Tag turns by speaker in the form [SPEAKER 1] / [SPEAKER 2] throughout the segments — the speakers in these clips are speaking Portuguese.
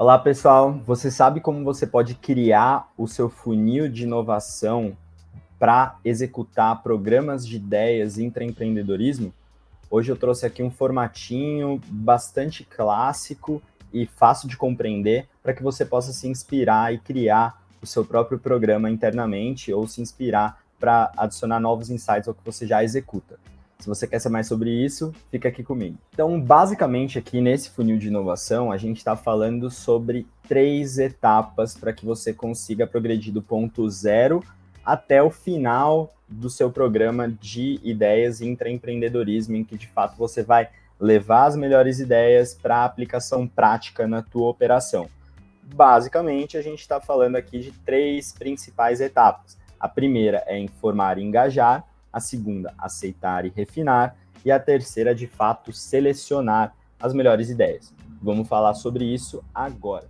[SPEAKER 1] Olá, pessoal. Você sabe como você pode criar o seu funil de inovação para executar programas de ideias e intraempreendedorismo? Hoje eu trouxe aqui um formatinho bastante clássico e fácil de compreender para que você possa se inspirar e criar o seu próprio programa internamente ou se inspirar para adicionar novos insights ao que você já executa. Se você quer saber mais sobre isso, fica aqui comigo. Então, basicamente, aqui nesse funil de inovação, a gente está falando sobre 3 etapas para que você consiga progredir do ponto zero até o final do seu programa de ideias e intraempreendedorismo, em que de fato você vai levar as melhores ideias para a aplicação prática na tua operação. Basicamente, a gente está falando aqui de 3 principais etapas. A primeira é informar e engajar, a segunda, aceitar e refinar, e a terceira, de fato, selecionar as melhores ideias. Vamos falar sobre isso agora.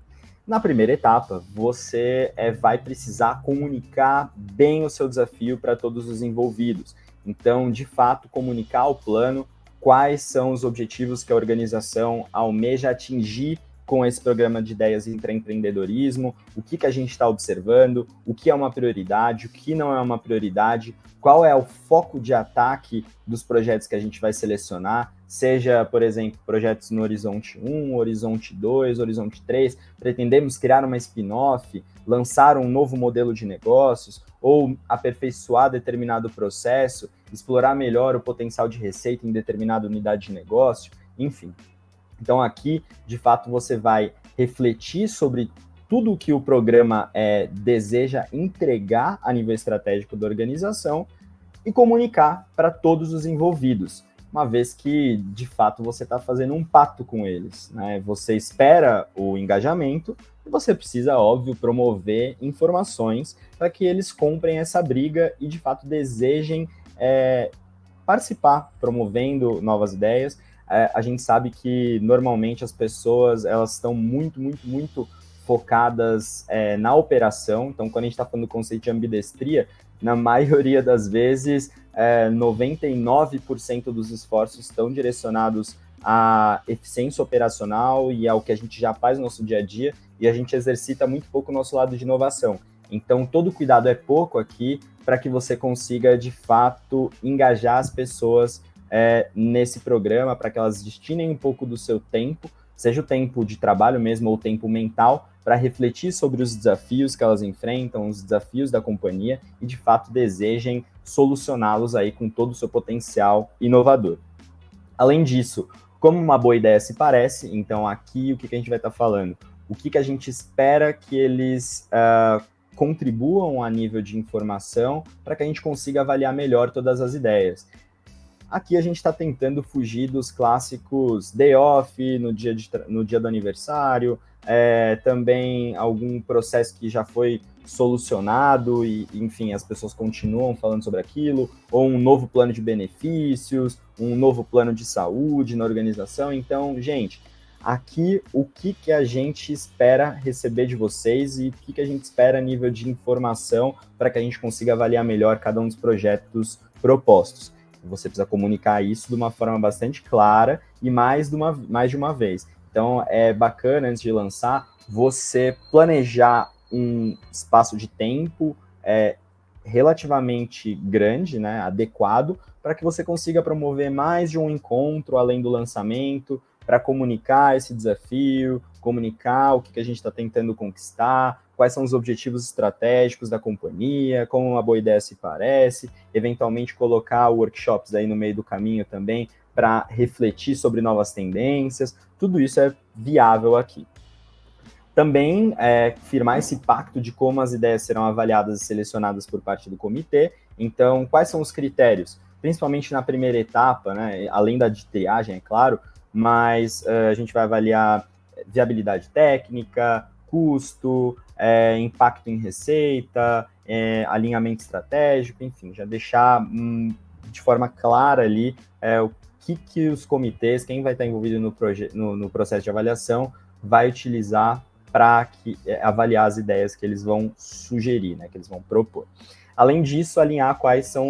[SPEAKER 1] Na primeira etapa, você vai precisar comunicar bem o seu desafio para todos os envolvidos. Então, de fato, comunicar o plano, quais são os objetivos que a organização almeja atingir com esse programa de ideias e intraempreendedorismo, o que a gente está observando, o que é uma prioridade, o que não é uma prioridade, qual é o foco de ataque dos projetos que a gente vai selecionar, seja, por exemplo, projetos no Horizonte 1, Horizonte 2, Horizonte 3, pretendemos criar uma spin-off, lançar um novo modelo de negócios, ou aperfeiçoar determinado processo, explorar melhor o potencial de receita em determinada unidade de negócio, enfim. Então, aqui, de fato, você vai refletir sobre tudo o que o programa deseja entregar a nível estratégico da organização e comunicar para todos os envolvidos, uma vez que, de fato, você está fazendo um pacto com eles, né? Você espera o engajamento e você precisa, óbvio, promover informações para que eles comprem essa briga e, de fato, desejem participar, promovendo novas ideias. A gente sabe que normalmente as pessoas elas estão muito focadas na operação. Então, quando a gente está falando do conceito de ambidestria, na maioria das vezes, 99% dos esforços estão direcionados à eficiência operacional e ao que a gente já faz no nosso dia a dia, e a gente exercita muito pouco o nosso lado de inovação. Então, todo cuidado é pouco aqui para que você consiga, de fato, engajar as pessoas nesse programa, para que elas destinem um pouco do seu tempo, seja o tempo de trabalho mesmo ou o tempo mental, para refletir sobre os desafios que elas enfrentam, os desafios da companhia e, de fato, desejem solucioná-los aí com todo o seu potencial inovador. Além disso, como uma boa ideia se parece, então aqui o que a gente vai estar falando? O que a gente espera que eles contribuam a nível de informação para que a gente consiga avaliar melhor todas as ideias. Aqui a gente está tentando fugir dos clássicos day off no dia do aniversário, também algum processo que já foi solucionado e, enfim, as pessoas continuam falando sobre aquilo, ou um novo plano de benefícios, um novo plano de saúde na organização. Então, gente, aqui o que a gente espera receber de vocês e o que a gente espera a nível de informação para que a gente consiga avaliar melhor cada um dos projetos propostos. Você precisa comunicar isso de uma forma bastante clara e mais de uma vez. Então, é bacana, antes de lançar, você planejar um espaço de tempo relativamente grande, né, adequado, para que você consiga promover mais de um encontro além do lançamento, para comunicar esse desafio, comunicar o que a gente está tentando conquistar, quais são os objetivos estratégicos da companhia, como uma boa ideia se parece, eventualmente colocar workshops aí no meio do caminho também para refletir sobre novas tendências, tudo isso é viável aqui. Também firmar esse pacto de como as ideias serão avaliadas e selecionadas por parte do comitê. Então, quais são os critérios? Principalmente na primeira etapa, né, além da de triagem, é claro, mas a gente vai avaliar viabilidade técnica, custo, impacto em receita, alinhamento estratégico, enfim, já deixar de forma clara ali o que os comitês, quem vai estar envolvido no processo de avaliação, vai utilizar para avaliar as ideias que eles vão sugerir, né, que eles vão propor. Além disso, alinhar quais são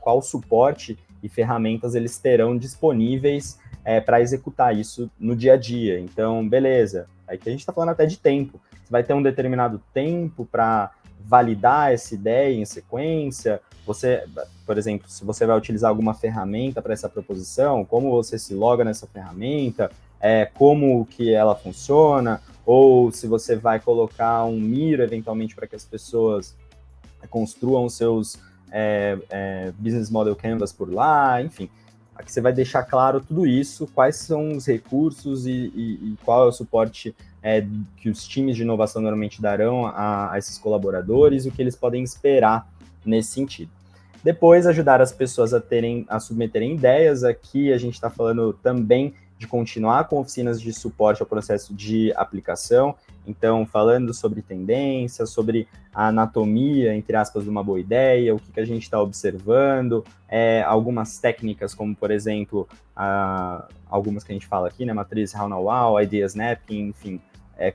[SPEAKER 1] qual suporte e ferramentas eles terão disponíveis para executar isso no dia a dia. Então, beleza, É que a gente está falando até de tempo. Você vai ter um determinado tempo para validar essa ideia em sequência. Você, por exemplo, se você vai utilizar alguma ferramenta para essa proposição, como você se loga nessa ferramenta, como que ela funciona, ou se você vai colocar um Miro, eventualmente, para que as pessoas construam os seus business model canvas por lá, enfim. Aqui você vai deixar claro tudo isso, quais são os recursos e qual é o suporte que os times de inovação normalmente darão a esses colaboradores, o que eles podem esperar nesse sentido. Depois, ajudar as pessoas a submeterem ideias. Aqui a gente está falando também de continuar com oficinas de suporte ao processo de aplicação, então falando sobre tendências, sobre a anatomia, entre aspas, de uma boa ideia, o que a gente está observando, algumas técnicas, como, por exemplo, algumas que a gente fala aqui, né, matriz How-Now-Wow, Idea Snapping, enfim,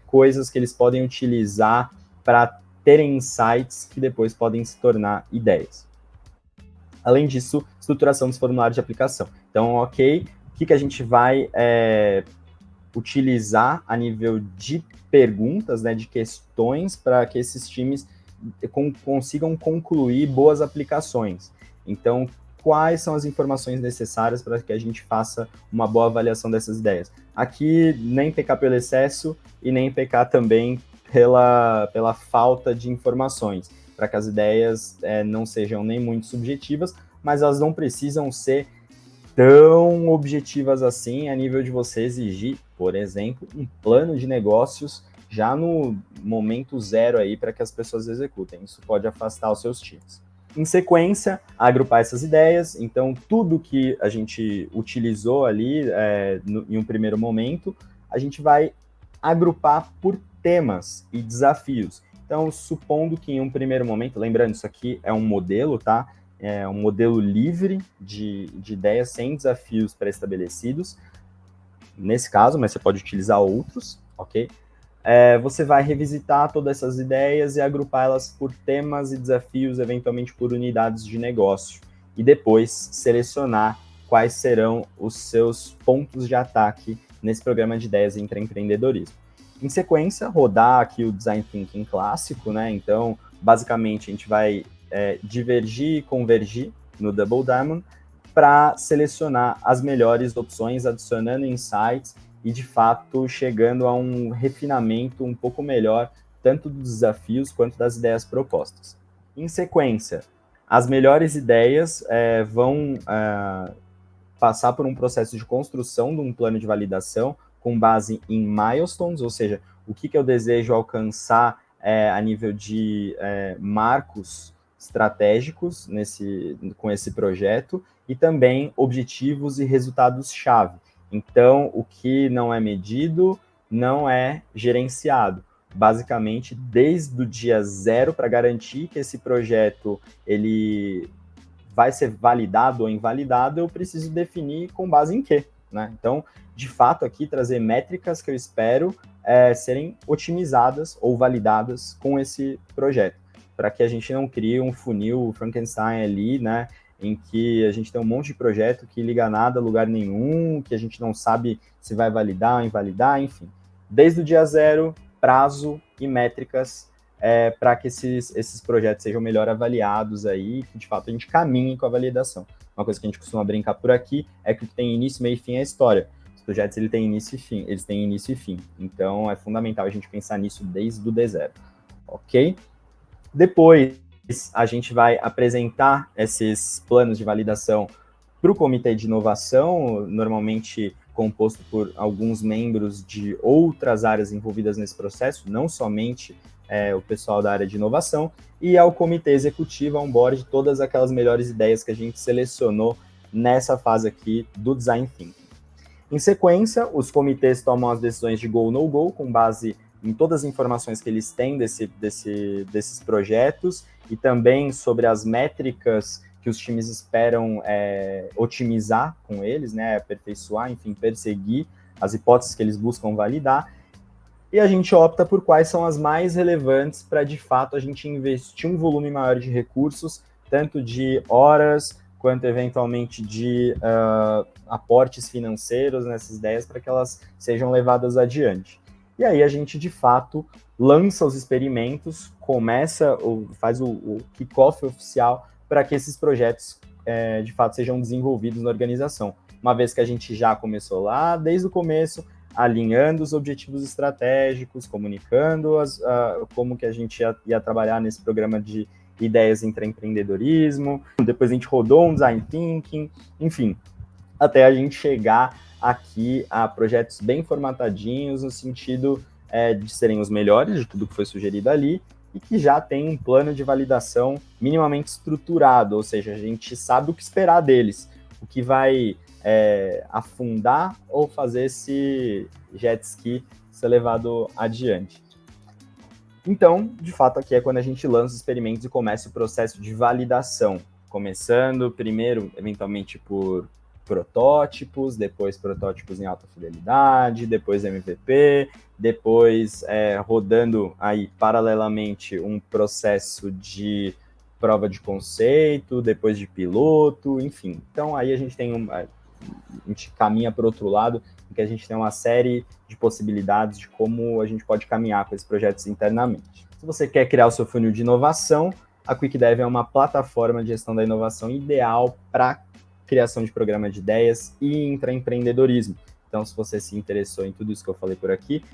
[SPEAKER 1] coisas que eles podem utilizar para terem insights que depois podem se tornar ideias. Além disso, estruturação dos formulários de aplicação. Então, ok, o que a gente vai utilizar a nível de perguntas, né, de questões, para que esses times consigam concluir boas aplicações. Então, quais são as informações necessárias para que a gente faça uma boa avaliação dessas ideias? Aqui, nem pecar pelo excesso e nem pecar também pela falta de informações, para que as ideias não sejam nem muito subjetivas, mas elas não precisam ser tão objetivas assim, a nível de você exigir, por exemplo, um plano de negócios já no momento zero aí para que as pessoas executem. Isso pode afastar os seus times. Em sequência, agrupar essas ideias. Então, tudo que a gente utilizou ali em um primeiro momento, a gente vai agrupar por temas e desafios. Então, supondo que em um primeiro momento, lembrando, isso aqui é um modelo, tá? É um modelo livre de ideias, sem desafios pré-estabelecidos, nesse caso, mas você pode utilizar outros, ok? Você vai revisitar todas essas ideias e agrupar elas por temas e desafios, eventualmente por unidades de negócio, e depois selecionar quais serão os seus pontos de ataque nesse programa de ideias entre empreendedorismo. Em sequência, rodar aqui o Design Thinking clássico, né? Então, basicamente, a gente vai divergir e convergir no Double Diamond para selecionar as melhores opções, adicionando insights e, de fato, chegando a um refinamento um pouco melhor, tanto dos desafios quanto das ideias propostas. Em sequência, as melhores ideias vão passar por um processo de construção de um plano de validação com base em milestones, ou seja, o que eu desejo alcançar a nível de marcos estratégicos com esse projeto, e também objetivos e resultados-chave. Então, o que não é medido não é gerenciado. Basicamente, desde o dia zero, para garantir que esse projeto ele vai ser validado ou invalidado, eu preciso definir com base em quê, né? Então, de fato, aqui trazer métricas que eu espero serem otimizadas ou validadas com esse projeto, para que a gente não crie um funil Frankenstein ali, né, em que a gente tem um monte de projeto que liga nada a lugar nenhum, que a gente não sabe se vai validar ou invalidar, enfim. Desde o dia zero, prazo e métricas para que esses projetos sejam melhor avaliados aí, que de fato a gente caminhe com a validação. Uma coisa que a gente costuma brincar por aqui é que o que tem início, meio e fim é a história. Os projetos eles têm início e fim. Então é fundamental a gente pensar nisso desde o D0. Ok? Depois a gente vai apresentar esses planos de validação para o comitê de inovação, normalmente composto por alguns membros de outras áreas envolvidas nesse processo, não somente o pessoal da área de inovação, e ao comitê executivo, on board, de todas aquelas melhores ideias que a gente selecionou nessa fase aqui do Design Thinking. Em sequência, os comitês tomam as decisões de go ou no go, com base em todas as informações que eles têm desses projetos, e também sobre as métricas que os times esperam otimizar com eles, né, aperfeiçoar, enfim, perseguir as hipóteses que eles buscam validar. E a gente opta por quais são as mais relevantes para, de fato, a gente investir um volume maior de recursos, tanto de horas, quanto, eventualmente, de aportes financeiros nessas ideias, para que elas sejam levadas adiante. e aí a gente, de fato, lança os experimentos, faz o kickoff oficial para que esses projetos, de fato, sejam desenvolvidos na organização. Uma vez que a gente já começou lá, desde o começo, alinhando os objetivos estratégicos, comunicando como que a gente ia trabalhar nesse programa de ideias intraempreendedorismo, depois a gente rodou um design thinking, enfim, até a gente chegar aqui a projetos bem formatadinhos, no sentido de serem os melhores de tudo que foi sugerido ali, e que já tem um plano de validação minimamente estruturado, ou seja, a gente sabe o que esperar deles, o que vai afundar ou fazer esse jet ski ser levado adiante. Então, de fato, aqui é quando a gente lança os experimentos e começa o processo de validação, começando primeiro, eventualmente, por protótipos, depois protótipos em alta fidelidade, depois MVP, depois rodando aí paralelamente um processo de prova de conceito, depois de piloto, enfim. Então aí a gente caminha para o outro lado, em que a gente tem uma série de possibilidades de como a gente pode caminhar com esses projetos internamente. Se você quer criar o seu funil de inovação, a QuickDev é uma plataforma de gestão da inovação ideal para criação de programa de ideias e intraempreendedorismo. Então, se você se interessou em tudo isso que eu falei por aqui,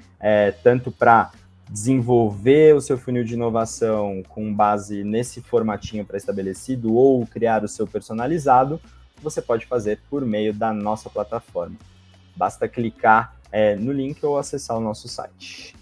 [SPEAKER 1] tanto para desenvolver o seu funil de inovação com base nesse formatinho pré-estabelecido ou criar o seu personalizado, você pode fazer por meio da nossa plataforma. Basta clicar no link ou acessar o nosso site.